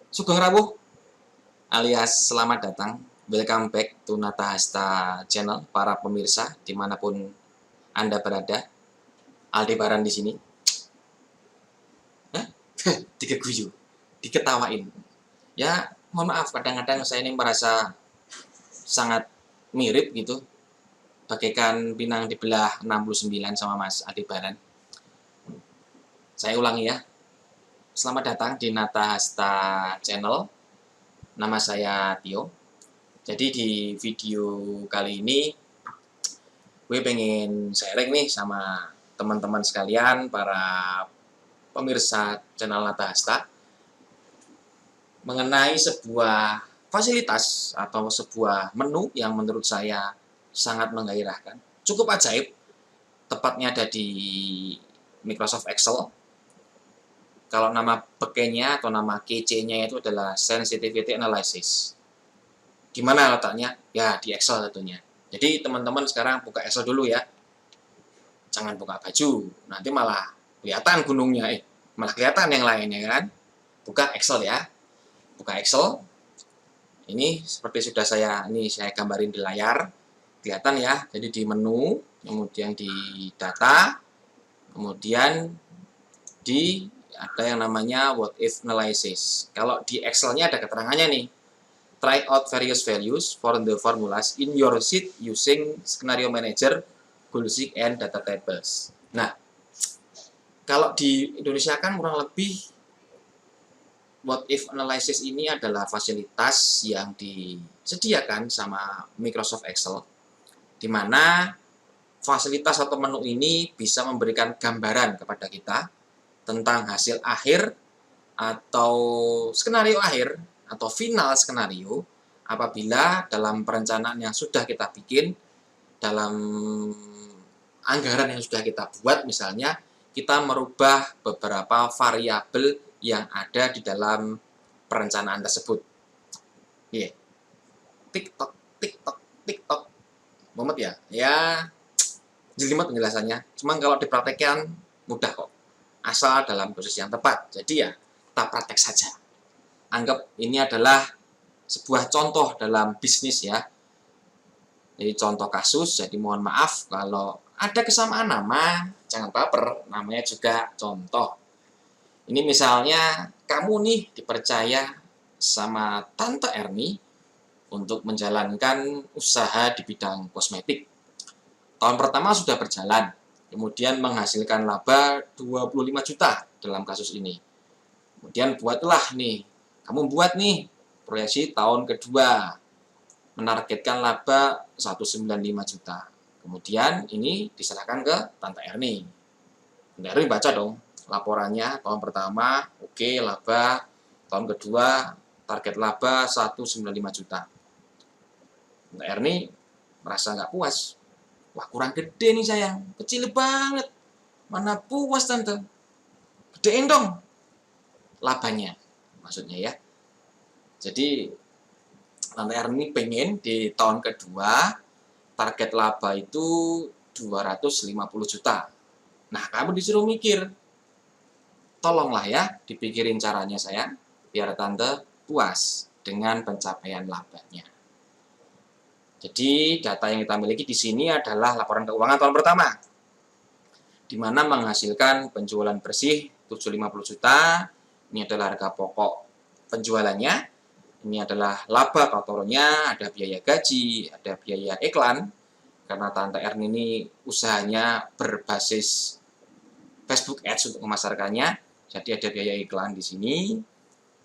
Sugeng Rawuh alias selamat datang. Welcome back to Nata Hasta Channel, para pemirsa dimanapun Anda berada. Aldebaran di sini. Hah? Dikeguyu, diketawain. Ya, mohon maaf kadang-kadang saya ini merasa sangat mirip gitu. Bagaikan pinang dibelah 69 sama Mas Aldebaran. Saya ulangi ya. Selamat datang di Nata Hasta Channel. Nama saya Tio. Jadi di video kali ini gue pengen sharing nih sama teman-teman sekalian, para pemirsa channel Nata Hasta, mengenai sebuah fasilitas atau sebuah menu yang menurut saya sangat menggairahkan. Cukup ajaib, tepatnya ada di Microsoft Excel. Kalau nama bekenya atau nama kece-nya itu adalah Sensitivity Analysis. Di mana letaknya? Ya, di Excel tentunya. Jadi teman-teman sekarang buka Excel dulu ya. Jangan buka baju, nanti malah kelihatan gunungnya. Malah kelihatan yang lainnya kan. Buka Excel ya. Buka Excel. Ini seperti sudah saya gambarin di layar. Kelihatan ya. Jadi di menu, kemudian di data, kemudian di ada yang namanya what if analysis. Kalau di Excel-nya ada keterangannya nih. Try out various values for the formulas in your sheet using scenario manager, Gulsik, and data tables. Nah, kalau di Indonesia kan kurang lebih what if analysis ini adalah fasilitas yang disediakan sama Microsoft Excel, di mana fasilitas atau menu ini bisa memberikan gambaran kepada kita tentang hasil akhir atau skenario akhir atau final skenario apabila dalam perencanaan yang sudah kita bikin, dalam anggaran yang sudah kita buat, misalnya kita merubah beberapa variabel yang ada di dalam perencanaan tersebut. Yeah. TikTok, TikTok, TikTok. Mumet ya? Ya, jelimet penjelasannya. Cuman kalau dipraktekkan mudah kok. Asal dalam dosis yang tepat. Jadi ya, kita praktek saja. Anggap ini adalah sebuah contoh dalam bisnis ya. Jadi contoh kasus, jadi mohon maaf kalau ada kesamaan nama, jangan baper, namanya juga contoh. Ini misalnya kamu nih dipercaya sama Tante Erni untuk menjalankan usaha di bidang kosmetik. Tahun pertama sudah berjalan, kemudian menghasilkan laba 25 juta dalam kasus ini. Kemudian kamu buat nih proyeksi tahun kedua, menargetkan laba 195 juta. Kemudian ini diserahkan ke Tante Erni. Tante Erni baca dong laporannya, tahun pertama oke, laba, tahun kedua target laba 195 juta. Tante Erni merasa nggak puas. Wah, kurang gede nih sayang, kecil banget. Mana puas Tante? Gedein dong labanya, maksudnya ya. Jadi Tante Erni pengen di tahun kedua target laba itu 250 juta. Nah, kamu disuruh mikir. Tolonglah ya dipikirin caranya sayang, biar Tante puas dengan pencapaian labanya. Jadi data yang kita miliki di sini adalah laporan keuangan tahun pertama, di mana menghasilkan penjualan bersih 750 juta. Ini adalah harga pokok penjualannya. Ini adalah laba kotornya, ada biaya gaji, ada biaya iklan. Karena Tante Erni ini usahanya berbasis Facebook Ads untuk memasarkannya, jadi ada biaya iklan di sini.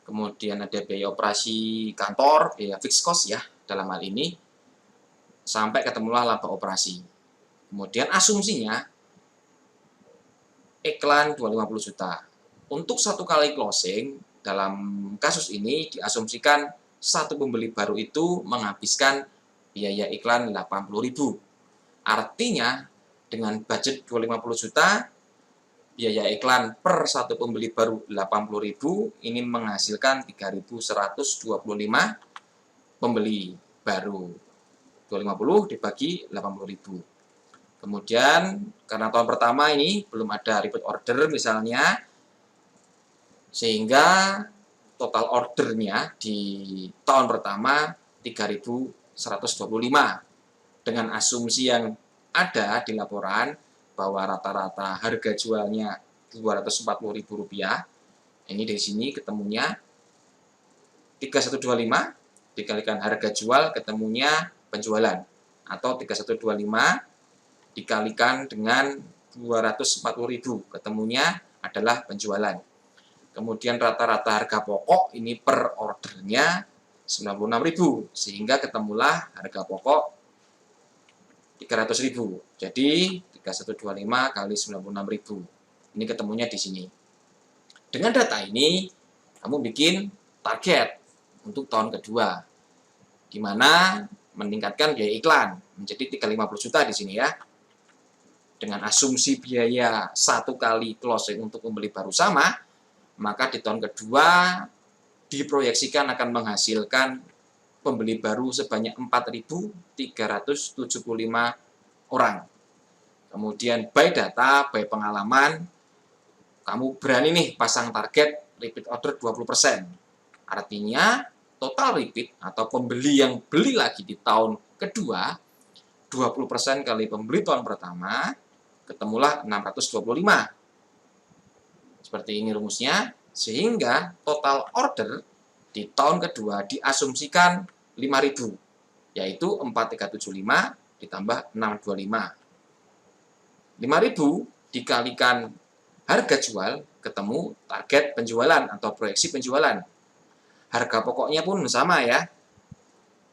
Kemudian ada biaya operasi kantor, biaya fixed cost ya dalam hal ini, sampai ketemulah laba operasi. Kemudian asumsinya iklan 250 juta. Untuk satu kali closing, dalam kasus ini diasumsikan satu pembeli baru itu menghabiskan biaya iklan 80.000. Artinya dengan budget 250 juta, biaya iklan per satu pembeli baru 80.000, ini menghasilkan 3.125 pembeli baru. 250 dibagi 80.000. Kemudian karena tahun pertama ini belum ada repeat order misalnya, sehingga total ordernya di tahun pertama 3.125 dengan asumsi yang ada di laporan bahwa rata-rata harga jualnya Rp240.000. Ini dari sini ketemunya 3.125 dikalikan harga jual ketemunya penjualan, atau 3.125 dikalikan dengan 240.000 ketemunya adalah penjualan. Kemudian rata-rata harga pokok ini per ordernya 96.000 sehingga ketemulah harga pokok 300.000. Jadi 3.125 kali 96.000. Ini ketemunya di sini. Dengan data ini kamu bikin target untuk tahun kedua, di mana meningkatkan biaya iklan menjadi 350 juta di sini ya. Dengan asumsi biaya 1 kali closing untuk pembeli baru sama, maka di tahun kedua diproyeksikan akan menghasilkan pembeli baru sebanyak 4.375 orang. Kemudian by data, by pengalaman, kamu berani nih pasang target repeat order 20%. Artinya total repeat atau pembeli yang beli lagi di tahun kedua 20% kali pembeli tahun pertama ketemulah 625. Seperti ini rumusnya, sehingga total order di tahun kedua diasumsikan 5.000, yaitu 4.375 ditambah 625. 5.000 dikalikan harga jual ketemu target penjualan atau proyeksi penjualan. Harga pokoknya pun sama ya.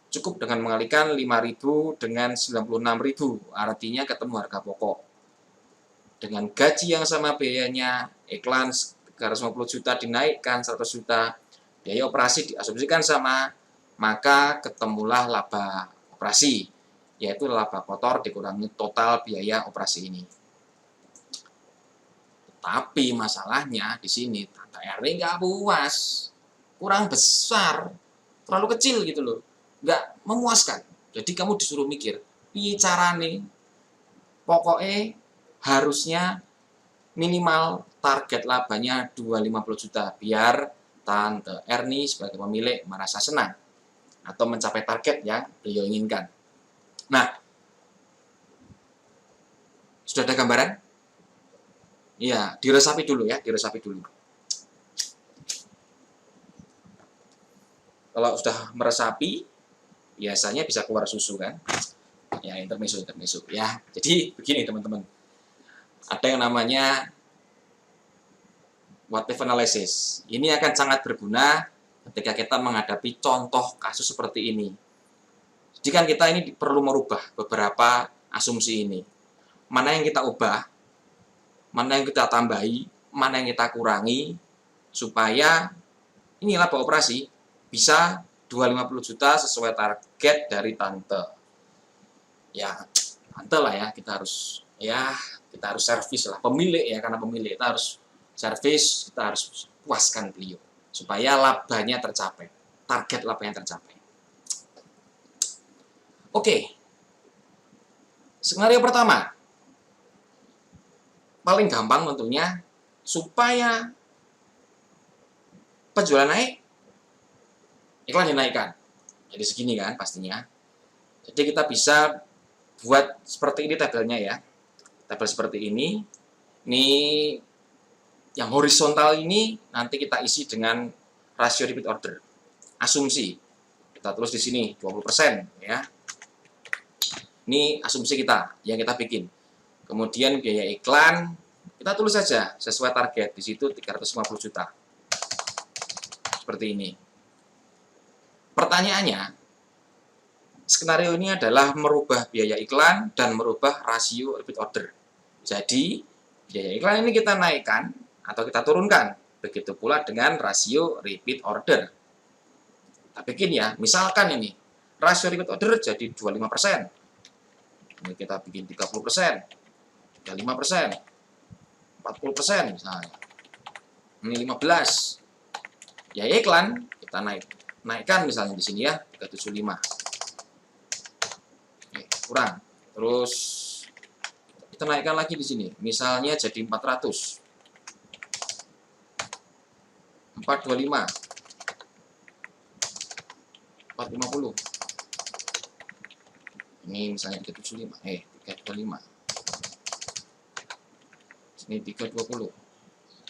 Cukup dengan mengalikan 5.000 dengan 96.000, artinya ketemu harga pokok. Dengan gaji yang sama biayanya, iklan 350 juta dinaikkan 100 juta, biaya operasi diasumsikan sama, maka ketemulah laba operasi, yaitu laba kotor dikurangi total biaya operasi ini. Tapi masalahnya di sini Tante Erni nggak puas, kurang besar, terlalu kecil gitu loh, nggak memuaskan. Jadi kamu disuruh mikir, piye carane, pokoknya harusnya minimal target labanya 250 juta biar Tante Erni sebagai pemilik merasa senang atau mencapai target yang beliau inginkan. Nah, sudah ada gambaran? Iya, diresapi dulu ya, diresapi dulu. Kalau sudah meresapi, biasanya bisa keluar susu kan? Ya, intermezzo ya. Jadi begini teman-teman. Ada yang namanya what if analysis. Ini akan sangat berguna ketika kita menghadapi contoh kasus seperti ini. Jadi kan kita ini perlu merubah beberapa asumsi ini. Mana yang kita ubah, mana yang kita tambahi, mana yang kita kurangi, supaya ini laba operasi bisa 250 juta sesuai target dari Tante. Ya, Tante lah ya, kita harus servis lah, pemilik ya, karena pemilik kita harus servis, kita harus puaskan beliau supaya labanya tercapai, target labanya tercapai. Oke, skenario pertama paling gampang tentunya, supaya penjualan naik, iklan dinaikkan. Jadi segini kan pastinya. Jadi kita bisa buat seperti ini tabelnya ya. Tabel seperti ini. Ini yang horizontal ini nanti kita isi dengan rasio repeat order. Asumsi. Kita tulis di sini 20% ya. Ini asumsi kita yang kita bikin. Kemudian biaya iklan kita tulis saja sesuai target, di situ 350 juta. Seperti ini. Pertanyaannya, skenario ini adalah merubah biaya iklan dan merubah rasio repeat order. Jadi, biaya iklan ini kita naikkan atau kita turunkan. Begitu pula dengan rasio repeat order. Kita bikin ya, misalkan ini, rasio repeat order jadi 25%. Ini kita bikin 30%, 35%, 40% misalnya. Ini 15%. Biaya iklan kita naikkan misalnya di sini ya, 375. Oke, kurang. Terus kita naikkan lagi di sini, misalnya jadi 400. 425. 450. Ini misalnya 375, 325. Sini 320,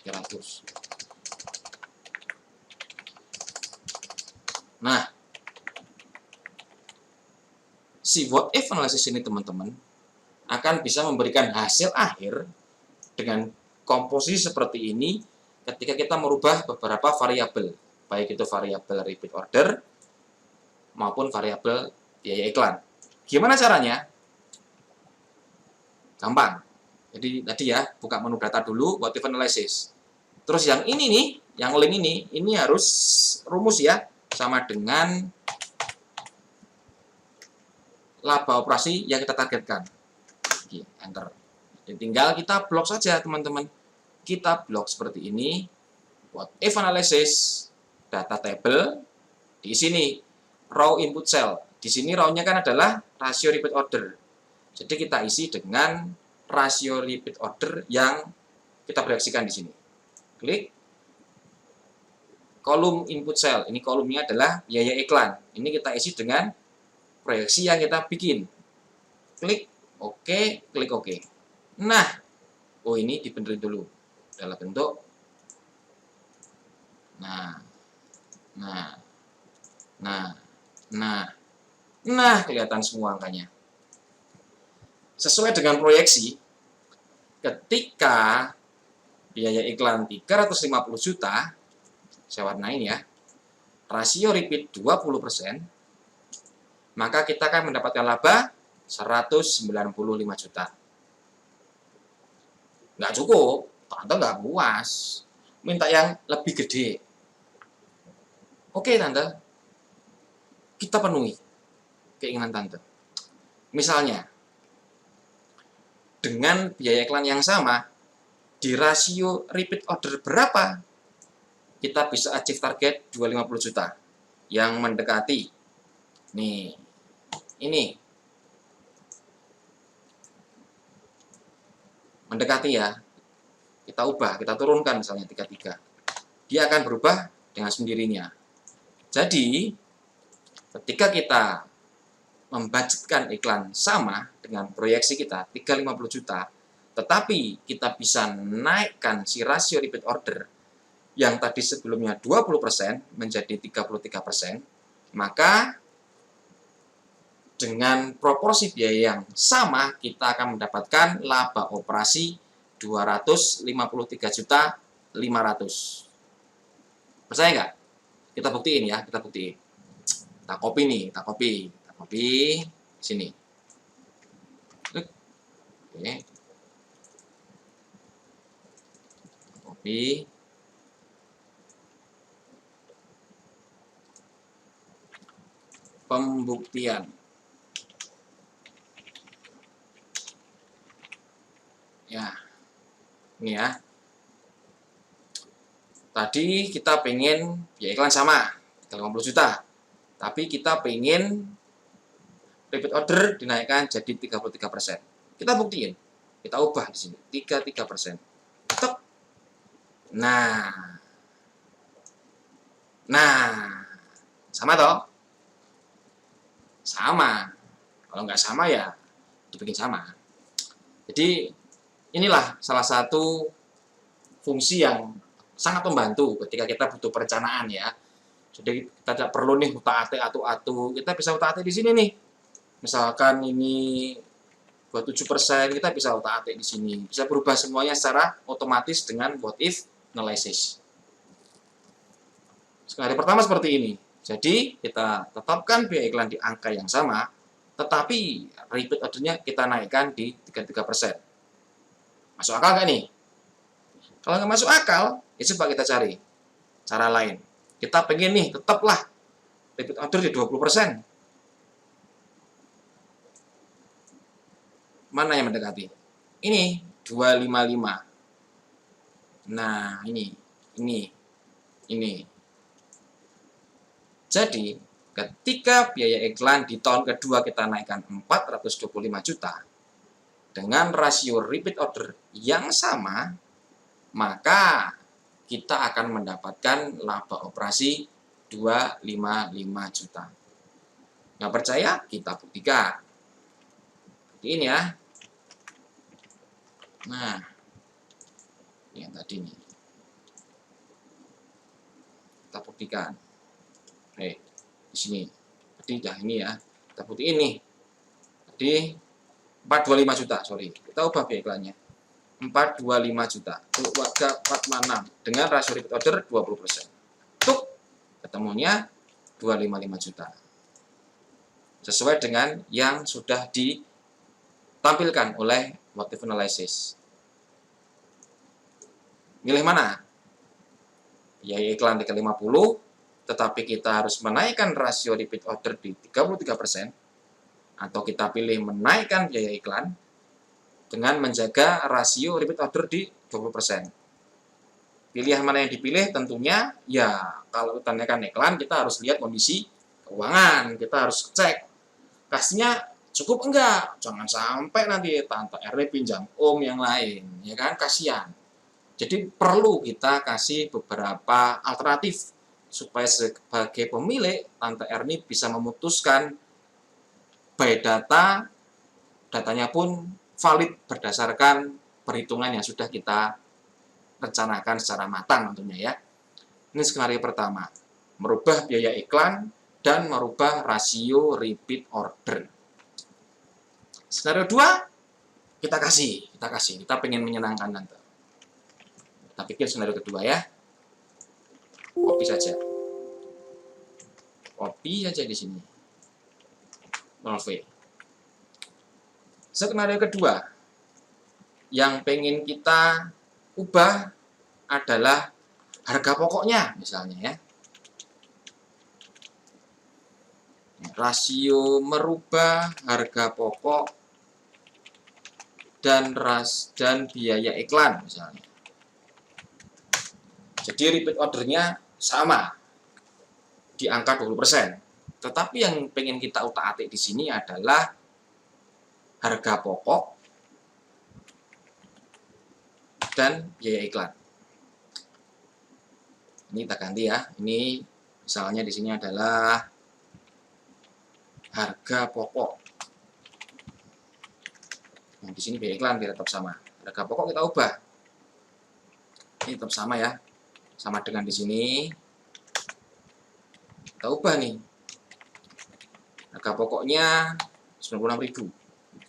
300. Nah, si what if analysis ini teman-teman akan bisa memberikan hasil akhir dengan komposisi seperti ini ketika kita merubah beberapa variabel, baik itu variabel repeat order maupun variabel biaya iklan. Gimana caranya? Gampang. Jadi tadi ya, buka menu data dulu, what if analysis. Terus yang ini nih, yang link ini harus rumus ya, sama dengan laba operasi yang kita targetkan. Oke, enter. Jadi tinggal kita blok saja teman-teman. Kita blok seperti ini, what if analysis, data table, di sini raw input cell. Di sini raw-nya kan adalah rasio repeat order. Jadi kita isi dengan rasio repeat order yang kita proyeksikan di sini. Klik kolom input cell. Ini kolomnya adalah biaya iklan. Ini kita isi dengan proyeksi yang kita bikin. Klik OK, klik OK. Nah, ini dibenerin dulu dalam bentuk. Nah, kelihatan semua angkanya. Sesuai dengan proyeksi, ketika biaya iklan 350 juta, saya warnain ya, rasio repeat 20%, maka kita akan mendapatkan laba 195 juta. Nggak cukup, Tante nggak puas, minta yang lebih gede. Oke Tante, kita penuhi keinginan Tante. Misalnya, dengan biaya iklan yang sama, di rasio repeat order berapa, kita bisa achieve target 250 juta. Yang mendekati, nih, ini. Mendekati ya, kita ubah, kita turunkan misalnya 33. Dia akan berubah dengan sendirinya. Jadi, ketika kita membudgetkan iklan sama dengan proyeksi kita 350 juta, tetapi kita bisa naikkan si rasio repeat order yang tadi sebelumnya 20% menjadi 33%, maka dengan proporsi biaya yang sama kita akan mendapatkan laba operasi 253.500.000. Percaya nggak? Kita buktiin ya, kita buktiin. Kita copy nih, kita copy sini. Oke. Copy. Pembuktian. Ya. Ini ya. Tadi kita pengen biaya iklan sama, 350 juta. Tapi kita pengen repeat order dinaikkan jadi 33%. Kita buktiin. Kita ubah di sini, 33%. Tek. Nah, sama toh? Sama. Kalau nggak sama ya dibikin sama. Jadi inilah salah satu fungsi yang sangat membantu ketika kita butuh perencanaan ya. Jadi kita tidak perlu nih utak-atik atu-atu. Kita bisa utak-atik di sini nih. Misalkan ini 27%, kita bisa utak-atik di sini. Bisa berubah semuanya secara otomatis dengan what if analysis. Skenario pertama seperti ini. Jadi kita tetapkan biaya iklan di angka yang sama, tetapi repeat ordernya kita naikkan di 33%. Masuk akal nggak nih? Kalau nggak masuk akal, ya coba kita cari cara lain. Kita pengen nih, tetaplah repeat order di 20%. Mana yang mendekati? Ini 255. Nah, ini. Jadi, ketika biaya iklan di tahun kedua kita naikkan 425 juta dengan rasio repeat order yang sama, maka kita akan mendapatkan laba operasi 255 juta. Nggak percaya, kita buktikan. Ini ya. Nah, yang tadi nih. Kita buktikan. Di sini. Tadi dah ini ya. Kita buktiin nih. Tadi 425 juta, sorry. Kita ubah biaya iklannya. 425 juta. Untuk warga 456 dengan rasio repeat order 20%. Tuk, ketemunya 255 juta. Sesuai dengan yang sudah ditampilkan oleh motif analysis. Milih mana? Biaya iklan 350, tetapi kita harus menaikkan rasio repeat order di 33%, atau kita pilih menaikkan biaya iklan dengan menjaga rasio repeat order di 20%. Pilihan mana yang dipilih tentunya, ya kalau kita naikkan iklan, kita harus lihat kondisi keuangan, kita harus cek kasnya cukup enggak, jangan sampai nanti Tante RW pinjam om yang lain, ya kan, kasihan. Jadi perlu kita kasih beberapa alternatif supaya sebagai pemilik Tante R ini bisa memutuskan by data, datanya pun valid berdasarkan perhitungan yang sudah kita rencanakan secara matang tentunya ya. Ini skenario pertama, merubah biaya iklan dan merubah rasio repeat order. Skenario 2, kita pengen menyenangkan Tante. Kita pikir skenario kedua ya. Copy saja. Copy saja di sini. 0V. Skenario kedua yang pengen kita ubah adalah harga pokoknya misalnya ya. Rasio merubah harga pokok dan biaya iklan misalnya. Jadi repeat ordernya sama di angka 20%. Tetapi yang pengen kita utak-atik di sini adalah harga pokok dan biaya iklan. Ini kita ganti ya. Ini misalnya di sini adalah harga pokok. Nah, di sini biaya iklan tetap sama. Harga pokok kita ubah. Ini tetap sama ya. Sama dengan di sini. Kita ubah nih. Harga pokoknya 96.000.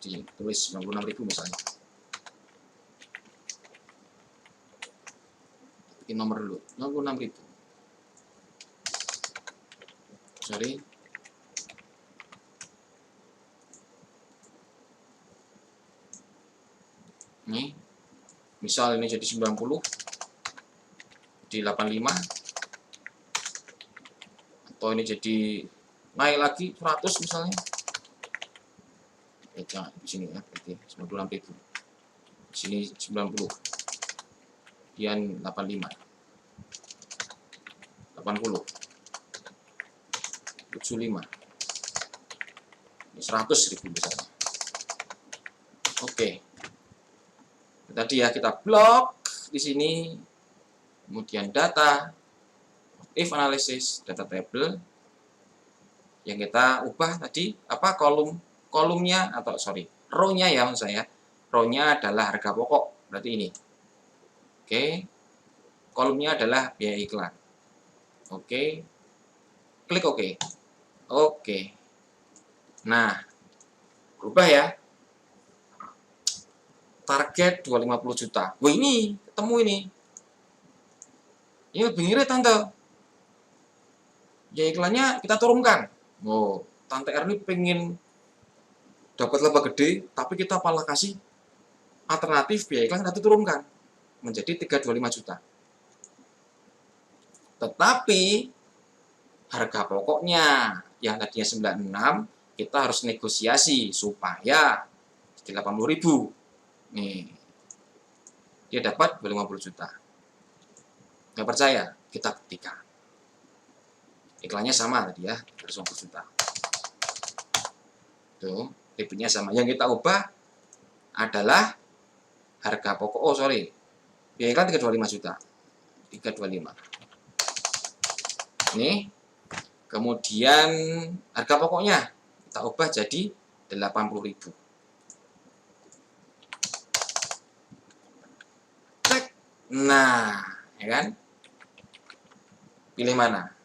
Ditulis 96.000 misalnya. Bikin nomor dulu. 96.000. Sorry. Nih, misal ini jadi 90, di 85, atau ini jadi naik lagi 100 misalnya. Jangan di sini ya, berarti 96.000. Di sini 90. Kemudian 85. 80. 75. Ini 100.000 misalnya. Oke. Tadi ya kita blok di sini, kemudian data, if analysis, data table, yang kita ubah tadi apa kolomnya atau sorry row-nya ya maksud saya, row-nya adalah harga pokok, berarti ini. Oke, kolomnya adalah biaya iklan. Oke, klik OK. Oke, nah berubah ya. Target 250 juta. Wah ini, ketemu ini. Ini lebih ngirit Tante. Ya iklannya kita turunkan. Oh, Tante R ini pengen dapat lebih gede, tapi kita malah kasih alternatif biaya iklan kita turunkan. Menjadi 325 juta. Tetapi, harga pokoknya yang tadinya 96, kita harus negosiasi supaya 80.000. Nih, dia dapat 250 juta. Nggak percaya? Kita buktikan. Iklannya sama tadi ya, 250 juta. Tuh, repeatnya sama. Yang kita ubah adalah harga pokok. Oh, sorry. Biaya iklan 325 juta. 325. Nih, kemudian harga pokoknya tak ubah jadi 80.000. Cek. Nah, ya kan? Pilih mana?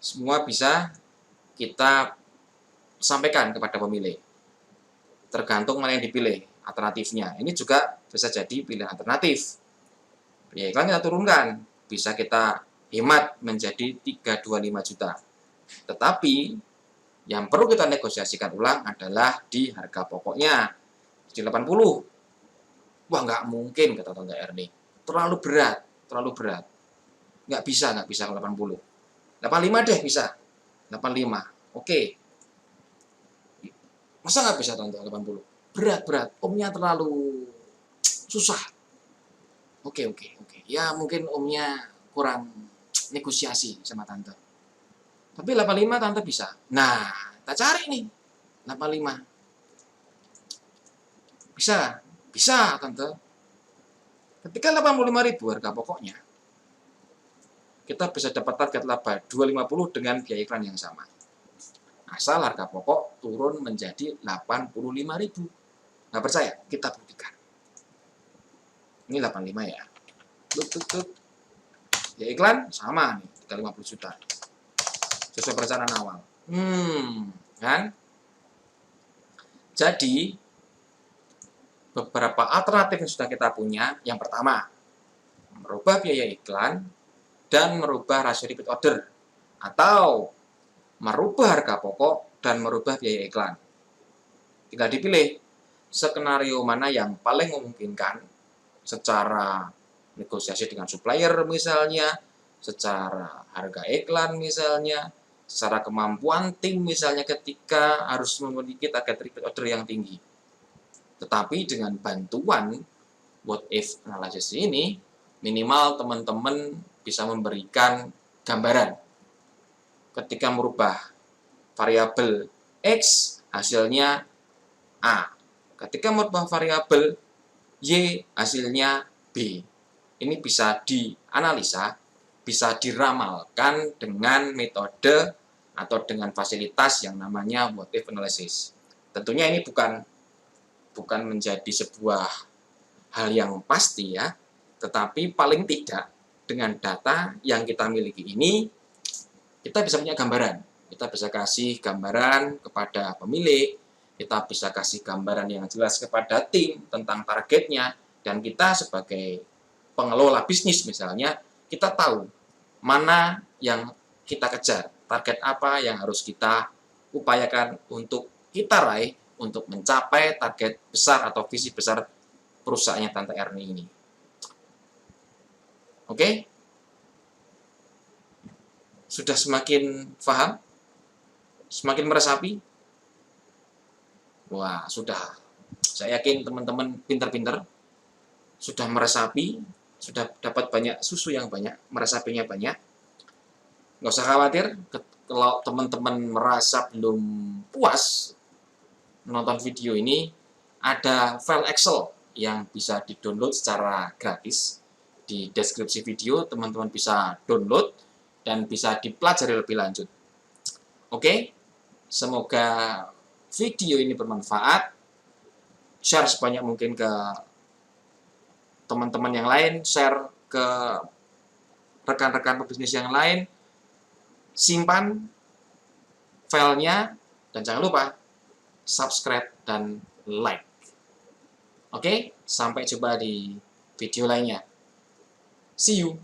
Semua bisa kita sampaikan kepada pemilih. Tergantung mana yang dipilih, alternatifnya. Ini juga bisa jadi pilihan alternatif. Ya, iklan kita turunkan. Bisa kita hemat menjadi 325 juta. Tetapi, yang perlu kita negosiasikan ulang adalah di harga pokoknya. Di 80. Wah, nggak mungkin, kata Tante Erni. Terlalu berat, terlalu berat. Nggak bisa 80. 85 deh bisa. 85. Oke. Masa nggak bisa Tante 80? Berat. Omnya terlalu susah. Oke. Ya mungkin omnya kurang negosiasi sama Tante. Tapi 85 Tante bisa. Nah, kita cari nih. 85. Bisa Tante. Ketika 85.000 harga pokoknya, kita bisa dapat target laba 250 dengan biaya iklan yang sama. Asal harga pokok turun menjadi 85.000. Nggak percaya? Kita buktikan. Ini 85 ya. Tut. Ya iklan sama nih, 350 juta. Sesuai perencanaan awal. Kan? Jadi, beberapa alternatif yang sudah kita punya. Yang pertama, merubah biaya iklan dan merubah rasio repeat order. Atau merubah harga pokok dan merubah biaya iklan. Tinggal dipilih skenario mana yang paling memungkinkan secara negosiasi dengan supplier misalnya, secara harga iklan misalnya, secara kemampuan tim misalnya ketika harus memiliki target repeat order yang tinggi. Tetapi dengan bantuan what if analysis ini, minimal teman-teman bisa memberikan gambaran. Ketika merubah variabel X, hasilnya A. Ketika merubah variabel Y, hasilnya B. Ini bisa dianalisa, bisa diramalkan dengan metode atau dengan fasilitas yang namanya what if analysis. Tentunya ini bukan menjadi sebuah hal yang pasti ya, tetapi paling tidak dengan data yang kita miliki ini, kita bisa punya gambaran. Kita bisa kasih gambaran kepada pemilik, kita bisa kasih gambaran yang jelas kepada tim tentang targetnya, dan kita sebagai pengelola bisnis misalnya, kita tahu mana yang kita kejar, target apa yang harus kita upayakan untuk kita raih untuk mencapai target besar atau visi besar perusahaannya Tante Erni ini. Oke? Sudah semakin paham? Semakin meresapi? Wah, sudah. Saya yakin teman-teman pintar-pintar sudah meresapi, sudah dapat banyak susu yang banyak, meresapinya banyak. Nggak usah khawatir, kalau teman-teman merasa belum puas menonton video ini, ada file Excel yang bisa di-download secara gratis. Di deskripsi video, teman-teman bisa download dan bisa dipelajari lebih lanjut. Oke, semoga video ini bermanfaat. Share sebanyak mungkin ke teman-teman yang lain, share ke rekan-rekan pebisnis yang lain, simpan filenya, dan jangan lupa subscribe dan like. Oke, sampai jumpa di video lainnya. See you!